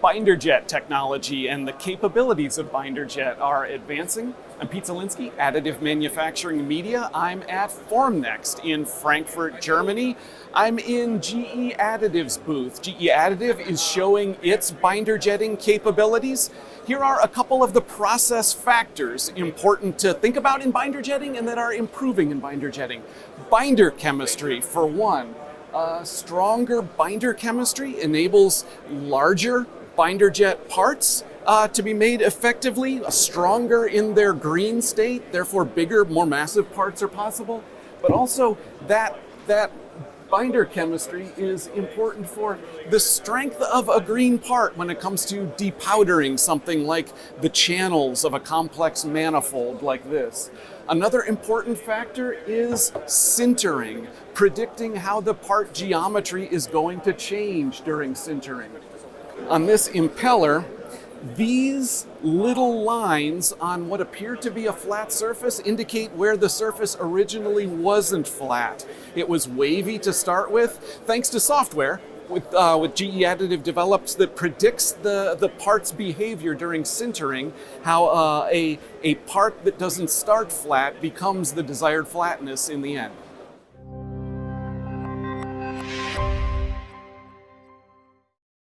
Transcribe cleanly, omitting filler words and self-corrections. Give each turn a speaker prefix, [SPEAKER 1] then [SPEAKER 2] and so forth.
[SPEAKER 1] binder jet technology and the capabilities of binder jet are advancing. I'm Pete Zielinski, Additive Manufacturing Media. I'm at Formnext in Frankfurt, Germany. I'm in GE Additive's booth. GE Additive is showing its binder jetting capabilities. Here are a couple of the process factors important to think about in binder jetting and that are improving in binder jetting. Binder chemistry, for one. Stronger binder chemistry enables larger binder jet parts to be made effectively, stronger in their green state, therefore bigger, more massive parts are possible. But also that binder chemistry is important for the strength of a green part when it comes to depowdering something like the channels of a complex manifold like this. Another important factor is sintering, predicting how the part geometry is going to change during sintering. On this impeller, these little lines on what appear to be a flat surface indicate where the surface originally wasn't flat. It was wavy to start with, thanks to software with GE Additive developed that predicts the part's behavior during sintering, how a part that doesn't start flat becomes the desired flatness in the end.